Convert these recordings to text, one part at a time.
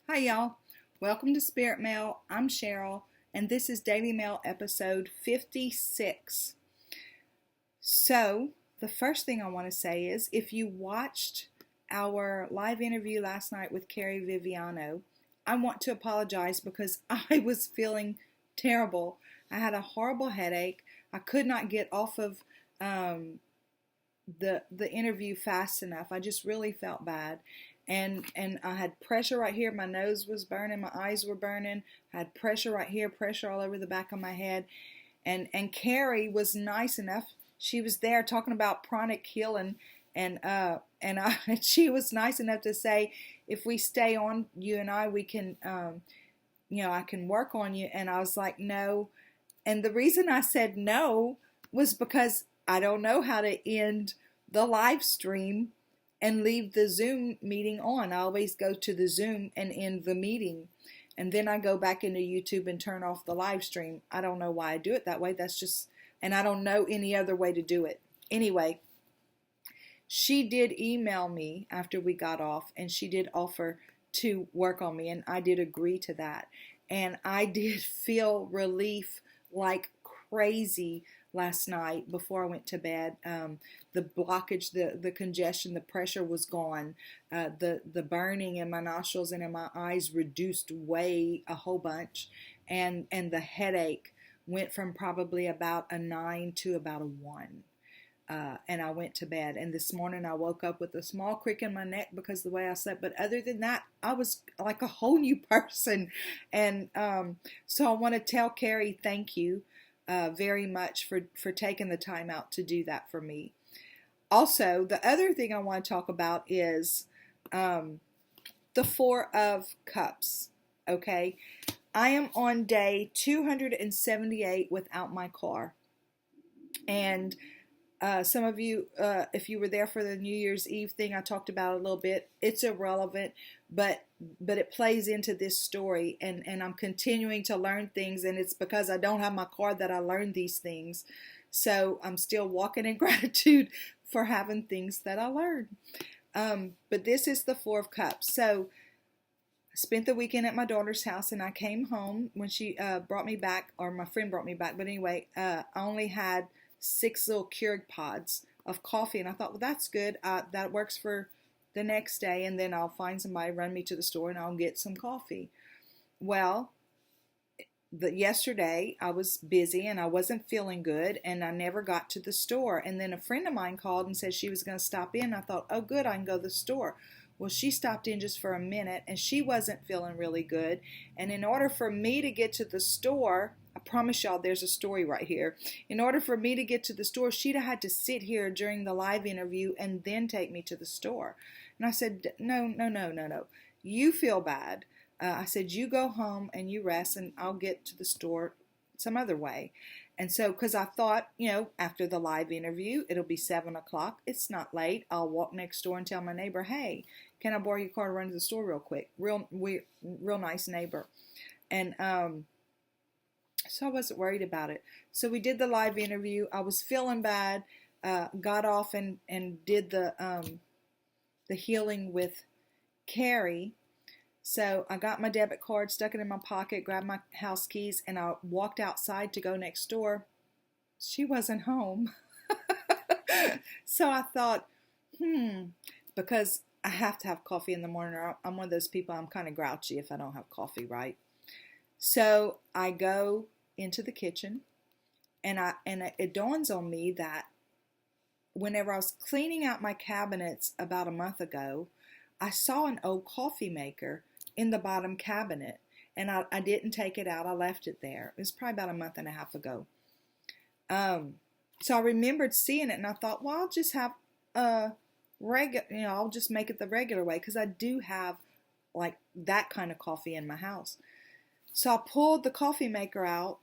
Hi, y'all. Welcome to Spirit Mail. I'm Cheryl, and this is Daily Mail episode 56. So, the first thing I want to say is if you watched our live interview last night with Carrie Viviano, I want to apologize because I was feeling terrible. I had a horrible headache. I could not get off of the interview fast enough. I just really felt bad. And I had pressure right here. My nose was burning, my eyes were burning. I had pressure right here, pressure all over the back of my head. And Carrie was nice enough. She was there talking about pranic healing, and she was nice enough to say, if we stay on, you and I, we can I can work on you. And I was like, no. And the reason I said no was because I don't know how to end the live stream and leave the Zoom meeting on. I always go to the Zoom and end the meeting. And then I go back into YouTube and turn off the live stream. I don't know why I do it that way. And I don't know any other way to do it. Anyway, she did email me after we got off, and she did offer to work on me, and I did agree to that. And I did feel relief like crazy last night before I went to bed. The blockage, the congestion, the pressure was gone. The burning in my nostrils and in my eyes reduced way a whole bunch. And the headache went from probably about a 9 to about a 1. And I went to bed. And this morning I woke up with a small crick in my neck because of the way I slept. But other than that, I was like a whole new person. And so I want to tell Carrie thank you very much for taking the time out to do that for me. Also, the other thing I want to talk about is the Four of Cups. Okay, I am on day 278 without my car. And some of you, if you were there for the New Year's Eve thing, I talked about it a little bit. It's irrelevant, but it plays into this story, and I'm continuing to learn things, and it's because I don't have my car that I learned these things. So I'm still walking in gratitude for having things that I learned. But this is the Four of Cups. So I spent the weekend at my daughter's house, and I came home when she brought me back, or my friend brought me back. But anyway, I only had 6 little Keurig pods of coffee, and I thought, well, that's good. That works for the next day, and then I'll find somebody run me to the store and I'll get some coffee. Well, yesterday I was busy and I wasn't feeling good, and I never got to the store. And then a friend of mine called and said she was going to stop in. I thought, oh good, I can go to the store. Well, she stopped in just for a minute, and she wasn't feeling really good. And in order for me to get to the store, I promise y'all there's a story right here. In order for me to get to the store, she'd have had to sit here during the live interview and then take me to the store. And I said, no. You feel bad. I said, you go home and you rest, and I'll get to the store some other way. And so, because I thought, after the live interview, it'll be 7 o'clock. It's not late. I'll walk next door and tell my neighbor, hey, can I borrow your car to run to the store real quick? Real nice neighbor. And so I wasn't worried about it. So we did the live interview. I was feeling bad. Got off and did the healing with Carrie. So I got my debit card, stuck it in my pocket, grabbed my house keys, and I walked outside to go next door. She wasn't home. So I thought, because I have to have coffee in the morning, or I'm one of those people, I'm kind of grouchy if I don't have coffee, right? So I go into the kitchen, and it dawns on me that whenever I was cleaning out my cabinets about a month ago, I saw an old coffee maker in the bottom cabinet, and I didn't take it out. I left it there. It was probably about a month and a half ago. So I remembered seeing it, and I thought, well, I'll just have I'll just make it the regular way, because I do have like that kind of coffee in my house. So I pulled the coffee maker out,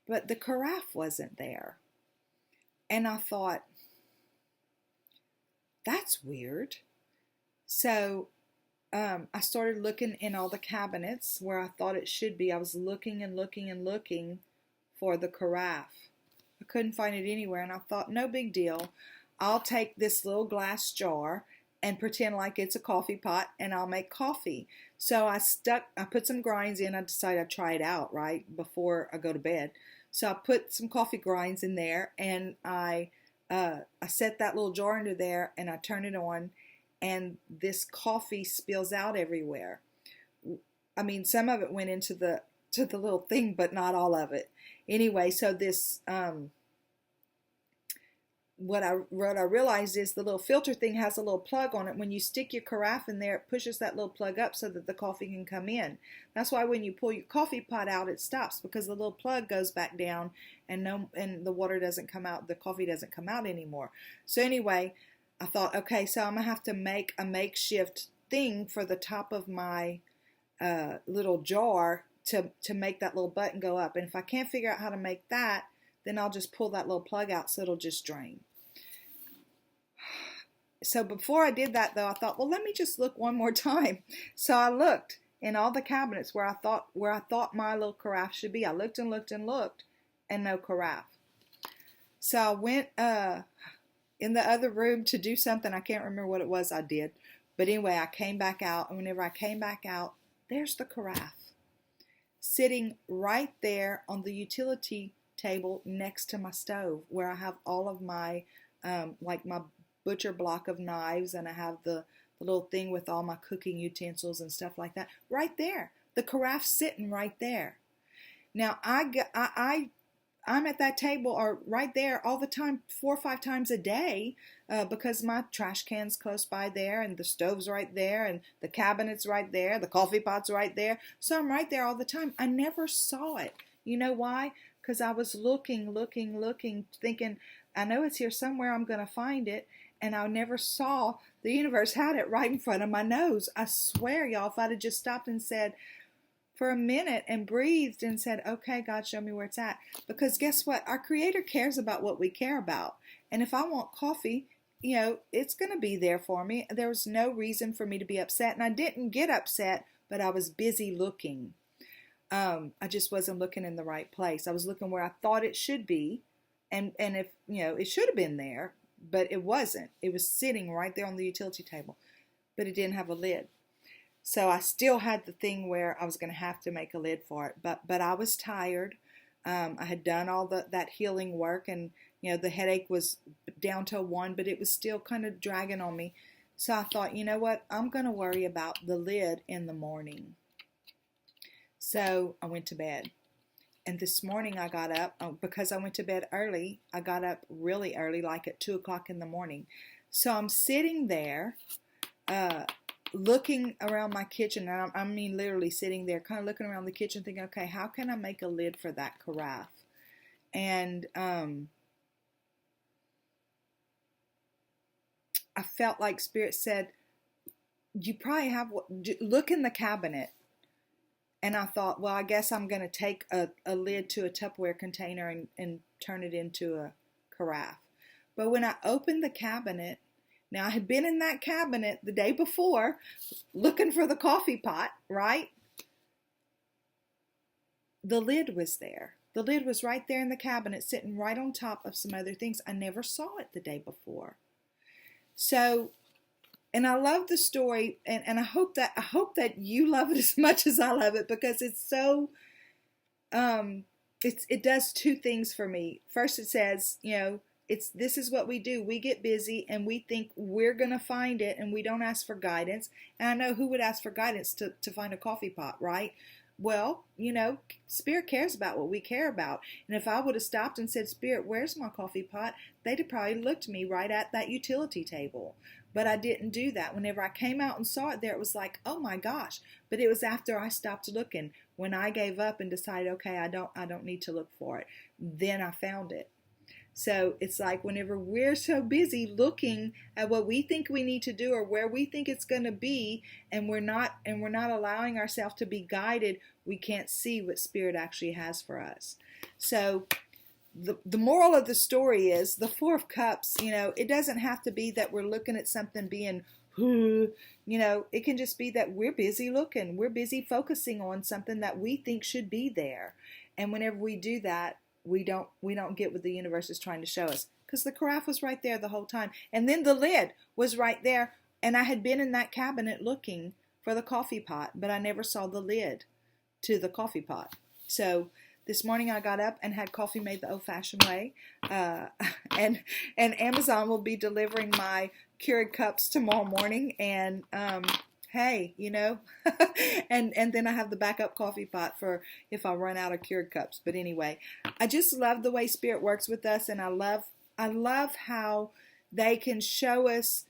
but the carafe wasn't there. And I thought, that's weird. So I started looking in all the cabinets where I thought it should be. I was looking and looking and looking for the carafe. I couldn't find it anywhere, and I thought, no big deal. I'll take this little glass jar and pretend like it's a coffee pot, and I'll make coffee. So I put some grinds in. I decided I'd try it out, right, before I go to bed. So I put some coffee grinds in there, and I set that little jar under there, and I turn it on, and this coffee spills out everywhere. I mean, some of it went into the little thing, but not all of it. Anyway, so this what I realized is the little filter thing has a little plug on it. When you stick your carafe in there, it pushes that little plug up so that the coffee can come in. That's why when you pull your coffee pot out, it stops, because the little plug goes back down, and the water doesn't come out, the coffee doesn't come out anymore. So anyway, I thought, okay, so I'm gonna have to make a makeshift thing for the top of my little jar to make that little button go up. And if I can't figure out how to make that, then I'll just pull that little plug out so it'll just drain. So before I did that, though, I thought, well, let me just look one more time. So I looked in all the cabinets where I thought my little carafe should be. I looked and looked and looked, and no carafe. So I went in the other room to do something. I can't remember what it was I did. But anyway, I came back out, and whenever I came back out, there's the carafe sitting right there on the utility table next to my stove, where I have all of my like my butcher block of knives, and I have the little thing with all my cooking utensils and stuff like that right there. The carafe's sitting right there. Now I'm at that table, or right there, all the time, 4 or 5 times a day, because my trash can's close by there, and the stove's right there, and the cabinet's right there, the coffee pot's right there. So I'm right there all the time. I never saw it. You know why? Because I was looking, thinking, I know it's here somewhere, I'm going to find it. And I never saw the universe had it right in front of my nose. I swear, y'all, if I'd have just stopped and said, for a minute, and breathed and said, okay, God, show me where it's at. Because guess what? Our Creator cares about what we care about. And if I want coffee, you know, it's going to be there for me. There was no reason for me to be upset. And I didn't get upset, but I was busy looking. I just wasn't looking in the right place. I was looking where I thought it should be. And if, you know, it should have been there, but it wasn't. It was sitting right there on the utility table, but it didn't have a lid. So I still had the thing where I was going to have to make a lid for it, but I was tired. I had done all that healing work, and you know, the headache was down to 1, but it was still kind of dragging on me. So I thought, you know what? I'm going to worry about the lid in the morning. So I went to bed. And this morning I got up, because I went to bed early, I got up really early, like at 2 o'clock in the morning. So I'm sitting there, looking around my kitchen, and I mean literally sitting there, kind of looking around the kitchen, thinking, okay, how can I make a lid for that carafe? And I felt like Spirit said, you probably have, look in the cabinet. And I thought, well, I guess I'm going to take a lid to a Tupperware container and turn it into a carafe. But when I opened the cabinet, now I had been in that cabinet the day before looking for the coffee pot, right? The lid was there. The lid was right there in the cabinet, sitting right on top of some other things. I never saw it the day before. So, and I love the story, and I hope that you love it as much as I love it, because it's so, it does 2 things for me. First, it says, you know, this is what we do. We get busy and we think we're going to find it, and we don't ask for guidance. And I know who would ask for guidance to find a coffee pot, right? Well, you know, Spirit cares about what we care about. And if I would have stopped and said, Spirit, where's my coffee pot? They'd have probably looked me right at that utility table. But I didn't do that. Whenever I came out and saw it there, it was like, oh my gosh. But it was after I stopped looking, when I gave up and decided, okay, I don't need to look for it. Then I found it. So it's like whenever we're so busy looking at what we think we need to do or where we think it's going to be, and we're not allowing ourselves to be guided, we can't see what Spirit actually has for us. So the moral of the story is the 4 of Cups, you know, it doesn't have to be that we're looking at something being, you know, it can just be that we're busy looking. We're busy focusing on something that we think should be there. And whenever we do that, we don't get what the universe is trying to show us, because the carafe was right there the whole time. And then the lid was right there. And I had been in that cabinet looking for the coffee pot, but I never saw the lid to the coffee pot. So this morning I got up and had coffee made the old-fashioned way. And Amazon will be delivering my Keurig cups tomorrow morning. And hey, you know, and then I have the backup coffee pot for if I run out of Keurig cups. But anyway, I just love the way Spirit works with us, and I love how they can show us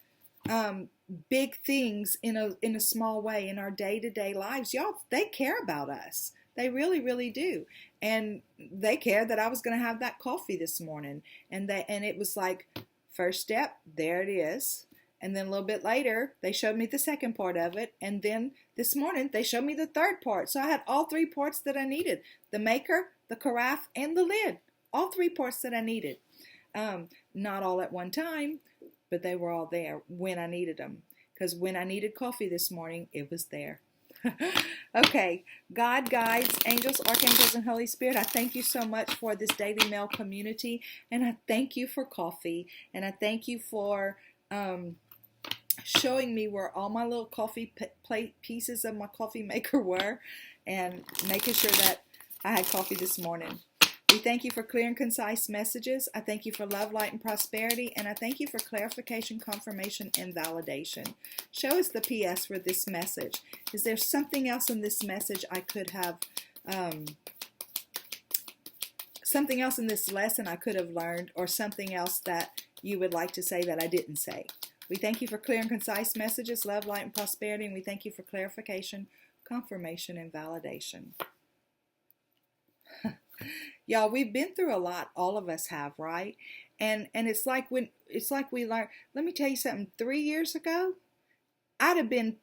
big things in a small way in our day-to-day lives. Y'all, they care about us. They really, really do. And they care that I was going to have that coffee this morning. And it was like, first step, there it is. And then a little bit later, they showed me the second part of it. And then this morning, they showed me the third part. So I had all three parts that I needed. The maker, the carafe, and the lid. All three parts that I needed. Not all at one time, but they were all there when I needed them. Because when I needed coffee this morning, it was there. Okay, God, guides, angels, archangels, and Holy Spirit, I thank you so much for this Daily Mail community, and I thank you for coffee, and I thank you for showing me where all my little coffee plate pieces of my coffee maker were, and making sure that I had coffee this morning. We thank you for clear and concise messages. I thank you for love, light, and prosperity. And I thank you for clarification, confirmation, and validation. Show us the PS for this message. Is there something else in this message I could have, something else in this lesson I could have learned, or something else that you would like to say that I didn't say? We thank you for clear and concise messages, love, light, and prosperity. And we thank you for clarification, confirmation, and validation. Y'all, we've been through a lot. All of us have, right? And it's like we learn. Let me tell you something. 3 years ago, I'd have been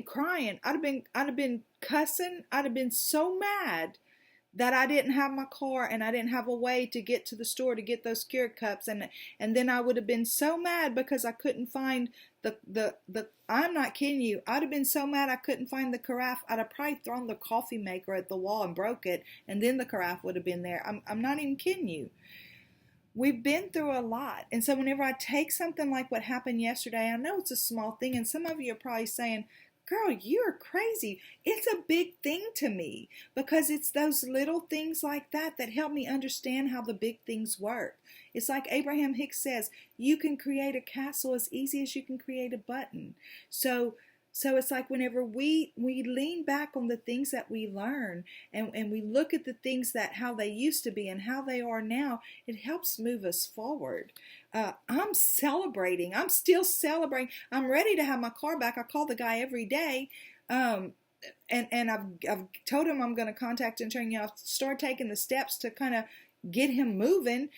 crying. I'd have been cussing. I'd have been so mad that I didn't have my car and I didn't have a way to get to the store to get those Keurig cups, and then I would have been so mad because I couldn't find the I'm not kidding you. I'd have been so mad I couldn't find the carafe. I'd have probably thrown the coffee maker at the wall and broke it, and then the carafe would have been there. I'm not even kidding you. We've been through a lot, and so whenever I take something like what happened yesterday, I know it's a small thing, and some of you are probably saying, girl, you're crazy. It's a big thing to me, because it's those little things like that that help me understand how the big things work. It's like Abraham Hicks says, you can create a castle as easy as you can create a button. So it's like whenever we lean back on the things that we learn, and we look at the things that how they used to be and how they are now, it helps move us forward. I'm celebrating. I'm still celebrating. I'm ready to have my car back. I call the guy every day. And I've told him I'm going to contact him, start taking the steps to kind of get him moving.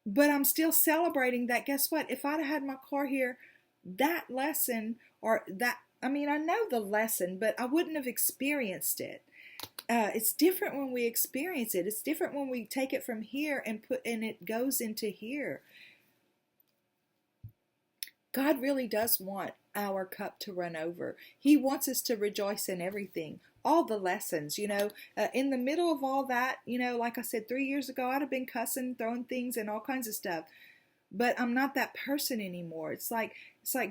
But I'm still celebrating that. Guess what? If I'd have had my car here, that lesson, or that, I mean, I know the lesson, but I wouldn't have experienced it. It's different when we experience it. It's different when we take it from here and it goes into here. God really does want our cup to run over. He wants us to rejoice in everything. All the lessons, in the middle of all that, like I said, 3 years ago, I'd have been cussing, throwing things and all kinds of stuff. But I'm not that person anymore. It's like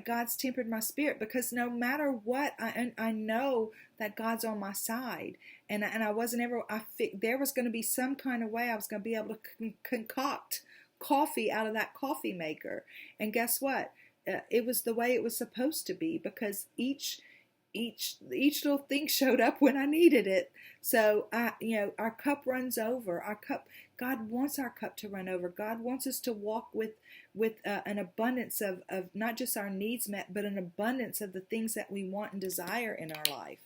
God's tempered my spirit, because no matter what, I know that God's on my side, and I wasn't ever. There was going to be some kind of way I was going to be able to concoct coffee out of that coffee maker. And guess what? It was the way it was supposed to be, because each little thing showed up when I needed it. So our cup runs over. God wants our cup to run over. God wants us to walk with an abundance of not just our needs met, but an abundance of the things that we want and desire in our life.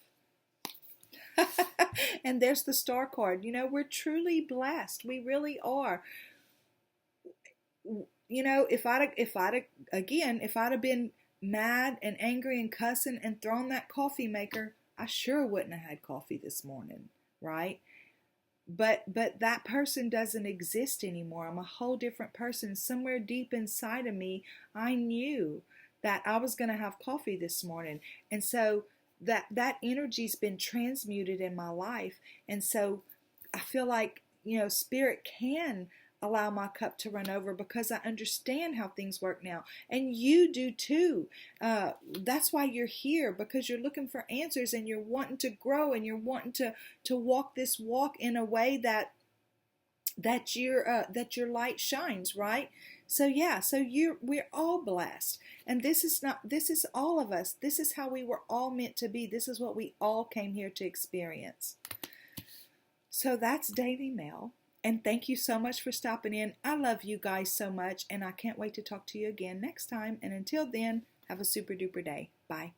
And there's the star card. We're truly blessed. We really are. If I'd have been mad and angry and cussing and thrown that coffee maker, I sure wouldn't have had coffee this morning, right? But that person doesn't exist anymore. I'm a whole different person. Somewhere deep inside of me, I knew that I was going to have coffee this morning. And so that energy's been transmuted in my life. And so I feel like, Spirit can allow my cup to run over because I understand how things work now. And you do too. That's why you're here, because you're looking for answers and you're wanting to grow and you're wanting to walk this walk in a way that your light shines, right? So yeah, we're all blessed. And this is all of us. This is how we were all meant to be. This is what we all came here to experience. So that's Daily Mail. And thank you so much for stopping in. I love you guys so much, and I can't wait to talk to you again next time. And until then, have a super duper day. Bye.